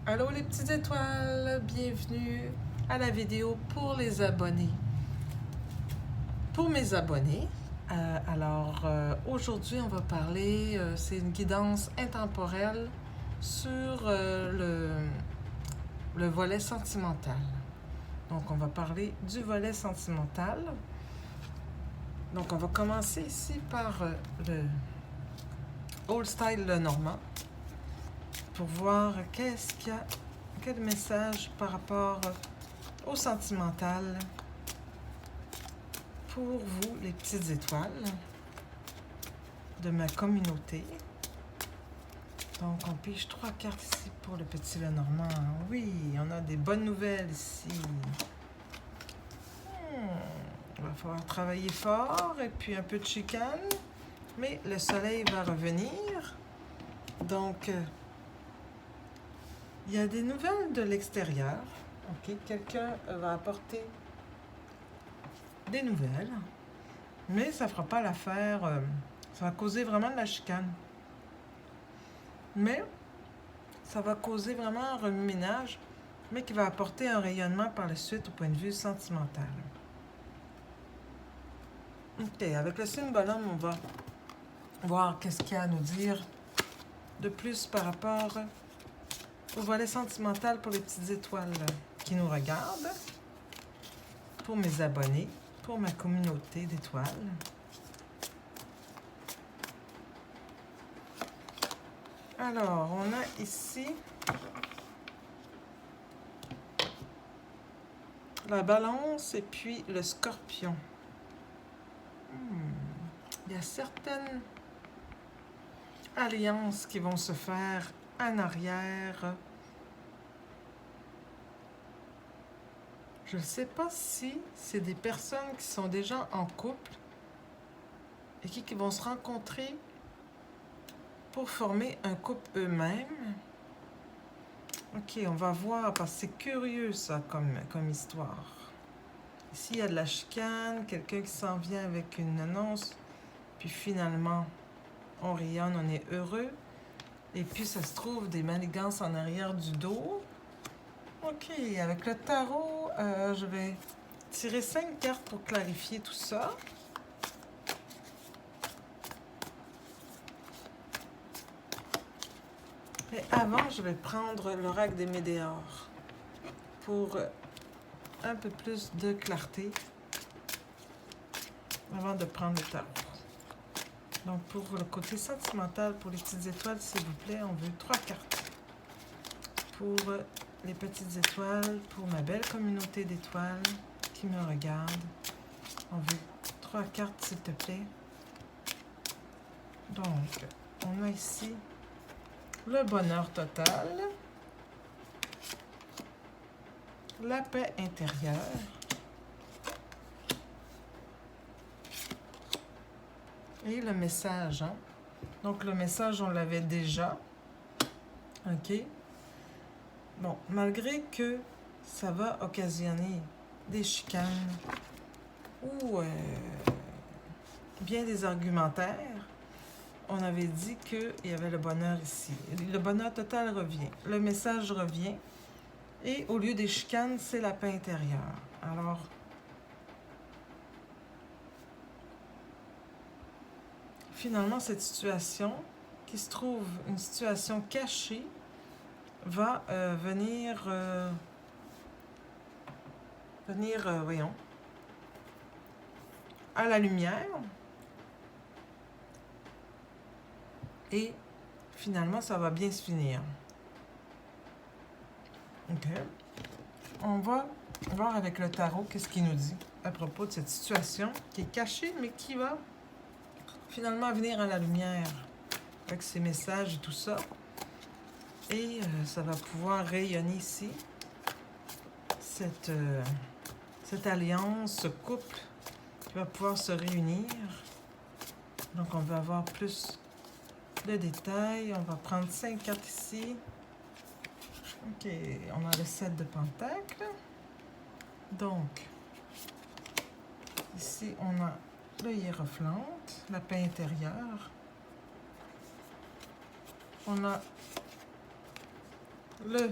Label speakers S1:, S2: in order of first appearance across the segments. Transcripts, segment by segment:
S1: Allô les petites étoiles, bienvenue à la vidéo pour les abonnés. Pour mes abonnés, aujourd'hui on va parler, c'est une guidance intemporelle sur le volet sentimental. Donc on va parler du volet sentimental. Donc on va commencer ici par le Old Style Lenormand pour voir qu'est-ce qu'il y a, quel message par rapport au sentimental pour vous, les petites étoiles de ma communauté. Donc, on pige 3 cartes ici pour le petit Lenormand. Oui, on a des bonnes nouvelles ici. Il va falloir travailler fort et puis un peu de chicane, mais le soleil va revenir. Donc, il y a des nouvelles de l'extérieur. OK, quelqu'un va apporter des nouvelles, mais ça ne fera pas l'affaire. Ça va causer vraiment de la chicane. Mais ça va causer vraiment un remue-ménage, mais qui va apporter un rayonnement par la suite au point de vue sentimental. OK, avec le signe bonhomme, on va voir qu'est-ce qu'il y a à nous dire de plus par rapport au volet sentimental pour les petites étoiles qui nous regardent, pour mes abonnés, pour ma communauté d'étoiles. Alors, on a ici la balance et puis le scorpion. Il y a certaines alliances qui vont se faire en arrière. Je ne sais pas si c'est des personnes qui sont déjà en couple et qui vont se rencontrer pour former un couple eux-mêmes. OK, on va voir, parce que c'est curieux ça comme histoire. Ici, il y a de la chicane, quelqu'un qui s'en vient avec une annonce, puis finalement, on rayonne, on est heureux. Et puis, ça se trouve des manigances en arrière du dos. OK, avec le tarot, je vais tirer 5 cartes pour clarifier tout ça. Mais avant, je vais prendre l'oracle des Médéors pour un peu plus de clarté avant de prendre le tarot. Donc, pour le côté sentimental, pour les petites étoiles, s'il vous plaît, on veut 3 cartes. Pour les petites étoiles, pour ma belle communauté d'étoiles qui me regarde, on veut 3 cartes, s'il te plaît. Donc, on a ici le bonheur total, la paix intérieure, et le message. Donc, le message, on l'avait déjà. OK? Bon, malgré que ça va occasionner des chicanes ou bien des argumentaires, on avait dit qu'il y avait le bonheur ici. Le bonheur total revient. Le message revient. Et au lieu des chicanes, c'est la paix intérieure. Alors, finalement, cette situation, qui se trouve une situation cachée, va venir, voyons, à la lumière. Et finalement, ça va bien se finir. OK. On va voir avec le tarot qu'est-ce qu'il nous dit à propos de cette situation qui est cachée, mais qui va finalement venir à la lumière avec ses messages et tout ça. Et ça va pouvoir rayonner ici cette alliance, ce couple qui va pouvoir se réunir. Donc, on va avoir plus de détails. On va prendre 5 cartes ici. OK, on a le 7 de pentacles. Donc, ici, on a le hiérophante, la paix intérieure. On a le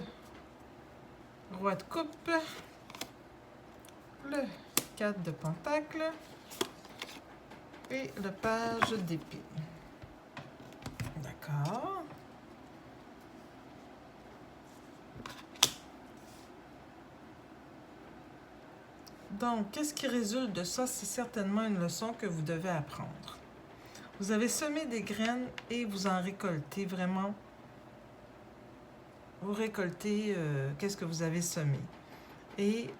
S1: Roi de coupe, le 4 de pentacle et le page d'épée. D'accord. Donc, qu'est-ce qui résulte de ça? C'est certainement une leçon que vous devez apprendre. Vous avez semé des graines et vous en récoltez vraiment. Vous récoltez qu'est-ce que vous avez semé. Et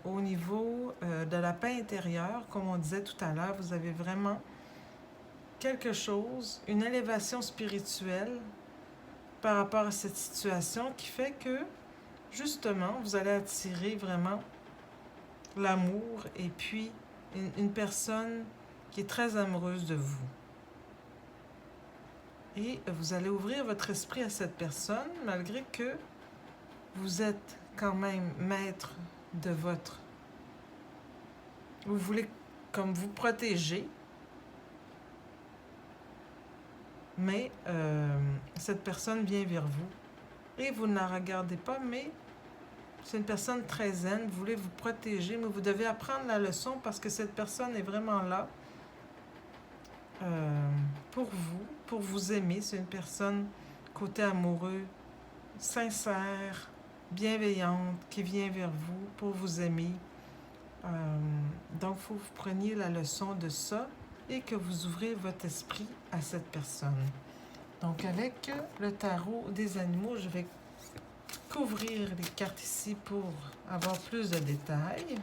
S1: au niveau de la paix intérieure, comme on disait tout à l'heure, vous avez vraiment quelque chose, une élévation spirituelle par rapport à cette situation qui fait que, justement, vous allez attirer vraiment l'amour et puis une personne qui est très amoureuse de vous. Et vous allez ouvrir votre esprit à cette personne, malgré que vous êtes quand même maître de votre... Vous voulez comme vous protéger, mais cette personne vient vers vous et vous ne la regardez pas, mais c'est une personne très zen, vous voulez vous protéger, mais vous devez apprendre la leçon parce que cette personne est vraiment là pour vous aimer. C'est une personne côté amoureux, sincère, bienveillante, qui vient vers vous pour vous aimer. Donc, il faut que vous preniez la leçon de ça et que vous ouvrez votre esprit à cette personne. Donc, avec le tarot des animaux, je vais couvrir les cartes ici pour avoir plus de détails.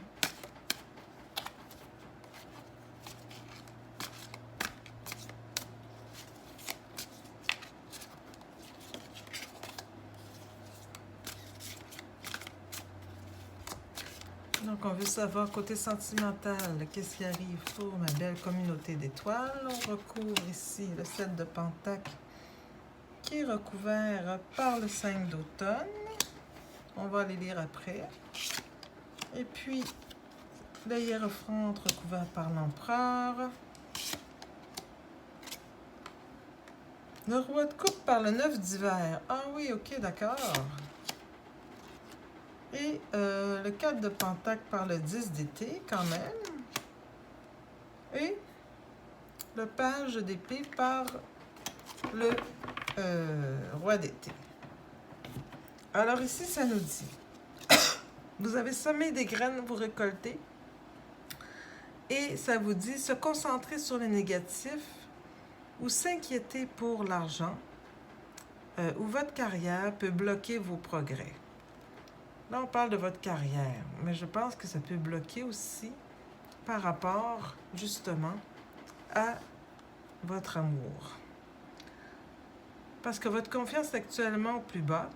S1: Donc, on veut savoir, côté sentimental, qu'est-ce qui arrive pour ma belle communauté d'étoiles. On recouvre ici le 7 de Pentacle qui est recouvert par le 5 d'automne. On va les lire après. Et puis, le hiérophante recouvert par l'empereur. Le roi de coupe par le 9 d'hiver. Ah oui, ok, d'accord. Et le 4 de pentacle par le 10 d'été, quand même. Et le page d'épée par le roi d'été. Alors ici, ça nous dit, vous avez semé des graines, vous récoltez. Et ça vous dit, se concentrer sur le négatif ou s'inquiéter pour l'argent ou votre carrière peut bloquer vos progrès. Là, on parle de votre carrière, mais je pense que ça peut bloquer aussi par rapport, justement, à votre amour. Parce que votre confiance est actuellement au plus bas.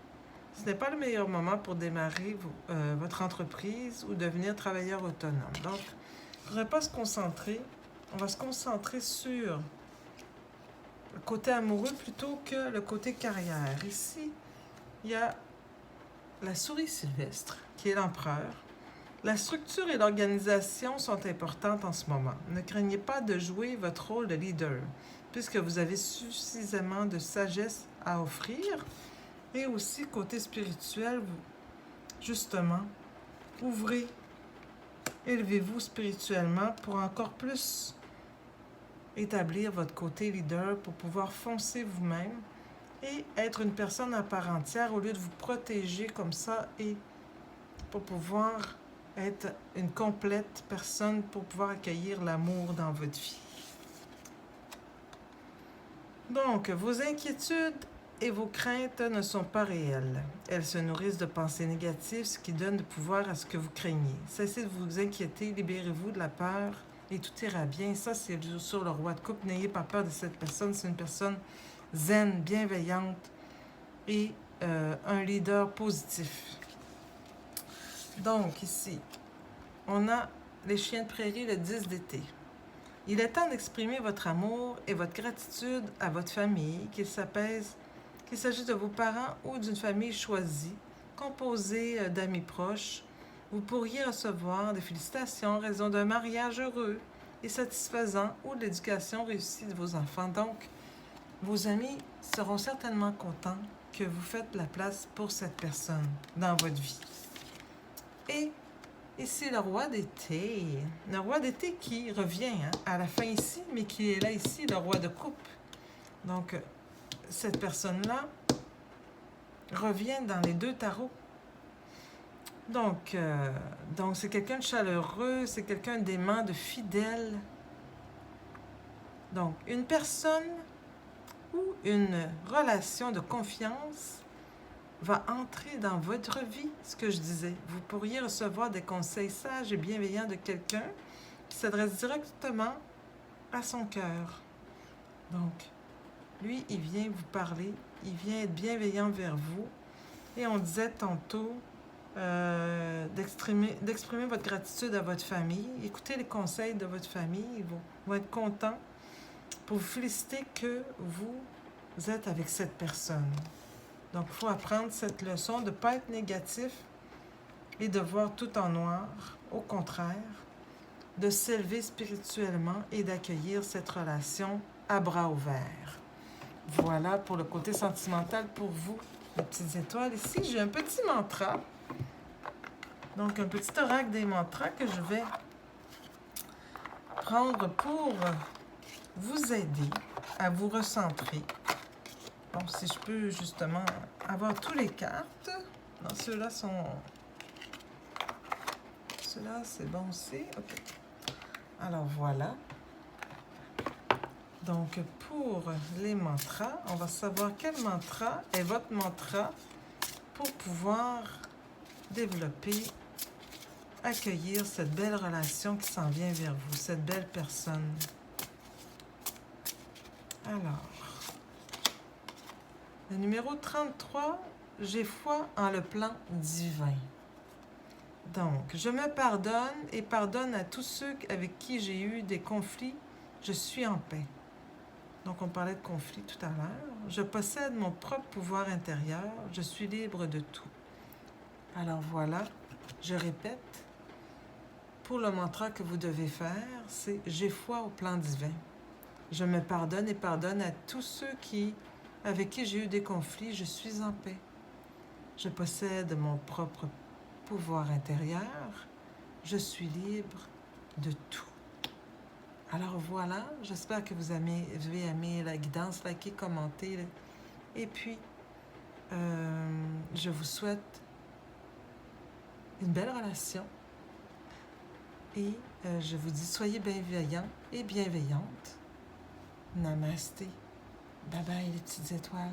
S1: Ce n'est pas le meilleur moment pour démarrer votre entreprise ou devenir travailleur autonome. Donc, il ne faudrait pas se concentrer. On va se concentrer sur le côté amoureux plutôt que le côté carrière. Ici, il y a la souris sylvestre, qui est l'empereur. La structure et l'organisation sont importantes en ce moment. Ne craignez pas de jouer votre rôle de leader, puisque vous avez suffisamment de sagesse à offrir. Et aussi, côté spirituel, justement, ouvrez, élevez-vous spirituellement pour encore plus établir votre côté leader, pour pouvoir foncer vous-même et être une personne à part entière au lieu de vous protéger comme ça et pour pouvoir être une complète personne pour pouvoir accueillir l'amour dans votre vie. Donc, vos inquiétudes et vos craintes ne sont pas réelles. Elles se nourrissent de pensées négatives, ce qui donne du pouvoir à ce que vous craignez. Cessez de vous inquiéter, libérez-vous de la peur et tout ira bien. Ça, c'est sur le roi de coupe. N'ayez pas peur de cette personne. C'est une personne zen, bienveillante et un leader positif. Donc, ici, on a les chiens de prairie le 10 d'été. Il est temps d'exprimer votre amour et votre gratitude à votre famille, qu'il s'agisse de vos parents ou d'une famille choisie, composée d'amis proches. Vous pourriez recevoir des félicitations en raison d'un mariage heureux et satisfaisant ou de l'éducation réussie de vos enfants. Donc, vos amis seront certainement contents que vous faites la place pour cette personne dans votre vie. Et ici, le roi d'été. Le roi d'été qui revient à la fin ici, mais qui est là ici, le roi de coupe. Donc, cette personne-là revient dans les deux tarots. Donc c'est quelqu'un de chaleureux, c'est quelqu'un d'aimant, de fidèle. Donc, une personne ou une relation de confiance va entrer dans votre vie, ce que je disais. Vous pourriez recevoir des conseils sages et bienveillants de quelqu'un qui s'adresse directement à son cœur. Donc, lui, il vient vous parler, il vient être bienveillant vers vous. Et on disait tantôt d'exprimer votre gratitude à votre famille. Écoutez les conseils de votre famille, ils vont être contents pour vous féliciter que vous êtes avec cette personne. Donc, il faut apprendre cette leçon de ne pas être négatif et de voir tout en noir. Au contraire, de s'élever spirituellement et d'accueillir cette relation à bras ouverts. Voilà pour le côté sentimental pour vous, les petites étoiles. Ici, j'ai un petit mantra. Donc, un petit oracle des mantras que je vais prendre pour vous aider à vous recentrer. Bon, si je peux justement avoir toutes les cartes. Non, ceux-là sont... Ceux-là, c'est bon aussi. OK. Alors, voilà. Donc, pour les mantras, on va savoir quel mantra est votre mantra pour pouvoir développer, accueillir cette belle relation qui s'en vient vers vous, cette belle personne. Alors, le numéro 33, j'ai foi en le plan divin. Donc, je me pardonne et pardonne à tous ceux avec qui j'ai eu des conflits. Je suis en paix. Donc, on parlait de conflit tout à l'heure. Je possède mon propre pouvoir intérieur. Je suis libre de tout. Alors voilà, je répète. Pour le mantra que vous devez faire, c'est « J'ai foi au plan divin ». Je me pardonne et pardonne à tous ceux avec qui j'ai eu des conflits. Je suis en paix. Je possède mon propre pouvoir intérieur. Je suis libre de tout. Alors voilà, j'espère que vous avez aimé la guidance, likez, commentez. Et puis, je vous souhaite une belle relation. Et je vous dis, soyez bienveillants et bienveillantes. Namasté. Bye bye les petites étoiles.